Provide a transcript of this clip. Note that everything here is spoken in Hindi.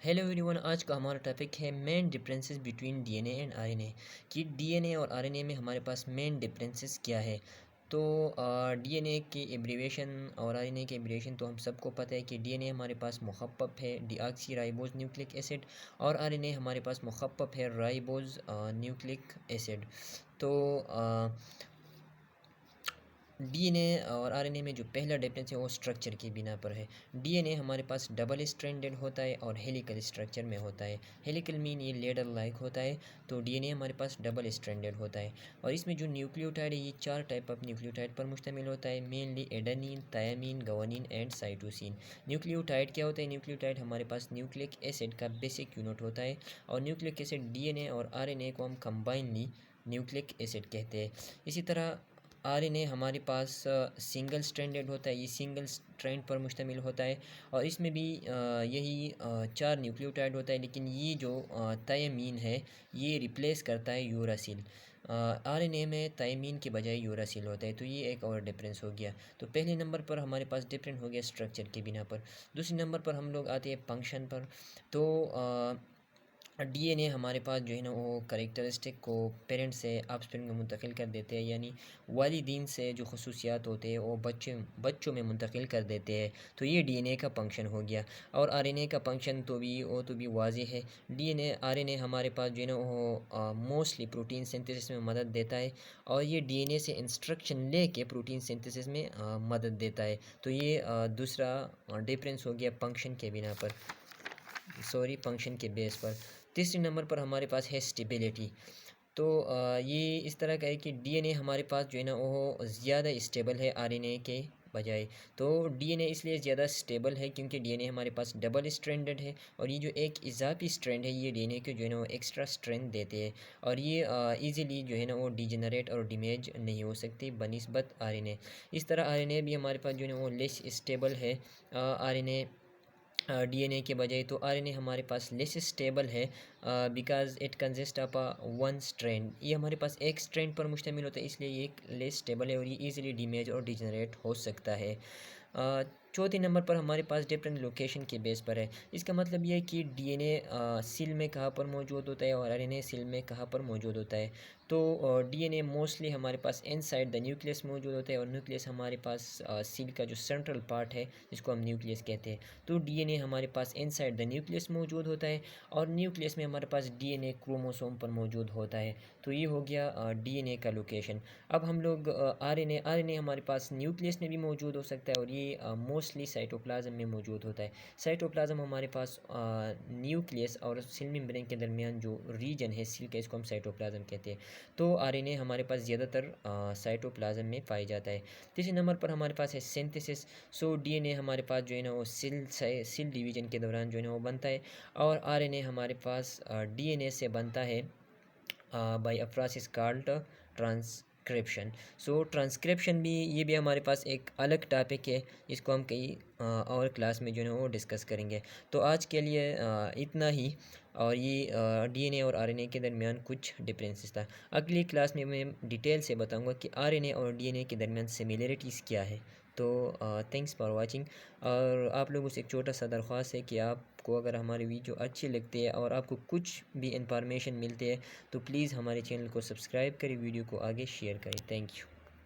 हेलो एवरीवन, आज का हमारा टॉपिक है main differences between DNA and RNA कि डीएनए और आरएनए में हमारे पास मेन डिफरेंसेस क्या है। तो डीएनए की एब्रीविएशन और आरएनए की एब्रीविएशन तो हम सबको पता है कि डीएनए हमारे पास मुखफ़्फ़फ़ है डीऑक्सी राइबोज न्यूक्लिक एसिड और आरएनए हमारे पास मुखफ़्फ़फ़ है राइबोज न्यूक्लिक एसिड। तो डीएनए और आरएनए में जो पहला डिफरेंस है वो स्ट्रक्चर की बिना पर है। डीएनए हमारे पास डबल स्ट्रैंडेड होता है और हेलिकल स्ट्रक्चर में होता है। हेलिकल मीन ये लेडर लाइक होता है, तो डीएनए हमारे पास डबल स्ट्रैंडेड होता है। और इसमें जो न्यूक्लियोटाइड है ये 4 टाइप ऑफ न्यूक्लियोटाइड पर मुश्तमिल होता है, mainly adenine, thymine, guanine and cytosine. Nucleotide क्या होता है? न्यूक्लियोटाइड हमारे पास न्यूक्लिक एसिड का बेसिक यूनिट होता है और न्यूक्लिक एसिड डीएनए और आरएनए को हम कंबाइनली न्यूक्लिक एसिड कहते हैं। इसी तरह आरएनए हमारे पास सिंगल स्ट्रैंडेड होता है, ये सिंगल स्ट्रैंड पर मुश्तमिल होता है और इसमें भी यही 4 न्यूक्लियोटाइड होता है, लेकिन ये जो थायामीन है ये रिप्लेस करता है यूरासिल। आरएनए में थायामीन के बजाय यूरासिल होता है, तो ये एक और डिफरेंस हो गया। तो पहले नंबर पर हमारे पास डिफरेंट हो गया स्ट्रक्चर के बिना पर। दूसरे नंबर पर हम लोग आते हैं फंक्शन पर। तो डीएनए हमारे पास जो है ना वो करेक्टरिस्टिक को पेरेंट से ऑफस्प्रिंग में मुंतकिल कर देते हैं, यानी वालिदीन से जो खसूसियात होते हैं वो बच्चों में मुंतकिल कर देते हैं। तो ये डीएनए का फंक्शन हो गया। और आरएनए का फंक्शन तो भी वाज़ेह है। डीएनए आरएनए हमारे पास जो है ना वो मोस्टली प्रोटीन सिंथेसिस में मदद देता है और ये डीएनए से इंस्ट्रक्शन लेके प्रोटीन सिंथेसिस में मदद देता है। तो ये दूसरा डिफरेंस हो गया फंक्शन के बिना पर, फंक्शन के बेस पर। तीसरे नंबर पर हमारे पास है स्टेबिलिटी। तो ये इस तरह का है कि डीएनए हमारे पास जो है ना वो ज़्यादा स्टेबल है आरएनए के बजाय। तो डीएनए इसलिए ज़्यादा स्टेबल है क्योंकि डीएनए हमारे पास डबल स्ट्रैंडेड है और ये जो एक इजाफी स्ट्रैंड है ये डीएनए को जो है ना वो एक्स्ट्रा स्ट्रेंथ देते हैं और ये इजीली जो है ना वो डिजेनरेट और डैमेज नहीं हो सकती बनिस्बत आरएनए। इस तरह आरएनए भी हमारे पास जो है ना वो लेस स्टेबल है आरएनए डीएनए के बजाय। तो आरएनए हमारे पास लेस स्टेबल है because it consist of one strand. ये हमारे पास एक स्ट्रैंड पर मुश्तमिल होता है, इसलिए ये लेस स्टेबल है और ये इजीली डैमेज और डिजनरेट हो सकता है। चौथे नंबर पर हमारे पास डिफरेंट लोकेशन के बेस पर है। इसका मतलब ये है कि डीएनए सेल में कहाँ पर मौजूद होता है और आरएनए सेल में कहाँ पर मौजूद होता है। तो डीएनए मोस्टली हमारे पास इनसाइड द न्यूक्लियस मौजूद होता है और न्यूक्लियस हमारे पास सेल का जो सेंट्रल पार्ट है जिसको हम न्यूक्लियस कहते हैं। तो डीएनए हमारे पास इनसाइड द न्यूक्लियस मौजूद होता है और न्यूक्लियस में हमारे पास डीएनए क्रोमोसोम पर मौजूद होता है। तो ये हो गया डीएनए का लोकेशन। अब हम लोग आरएनए हमारे पास न्यूक्लियस में भी मौजूद हो सकता है और ये मोस्टली साइटोप्लाज्म में मौजूद होता है। साइटोप्लाज्म हमारे पास न्यूक्लियस और सेल मेम्ब्रेन के दरमियान जो रीजन है सेल का, इसको हम साइटोप्लाज्म कहते हैं। तो आरएनए हमारे पास ज़्यादातर साइटोप्लाज्म में पाया जाता है। तीसरे नंबर पर हमारे पास है सिंथेसिस। सो डीएनए हमारे पास जो है ना वो सेल डिवीजन के दौरान जो है ना वो बनता है और आरएनए हमारे पास डीएनए से बनता है by a process called transcription. So transcription भी ये भी हमारे पास एक अलग टॉपिक है, इसको हम कई और क्लास में जो है वो डिस्कस करेंगे। तो आज के लिए इतना ही। और ये डीएनए और आरएनए के दरमियान कुछ डिफरेंसेस था। अगली क्लास में मैं डिटेल से बताऊंगा कि आरएनए और डीएनए के दरमियान सिमिलरिटीज़ क्या है। तो थैंक्स फॉर वाचिंग। और आप लोगों से एक छोटा सा दरख्वास्त है कि आपको अगर हमारी वीडियो अच्छी लगती है और आपको कुछ भी इंफॉर्मेशन मिलती है तो प्लीज़ हमारे चैनल को सब्सक्राइब करें, वीडियो को आगे शेयर करें। Thank you.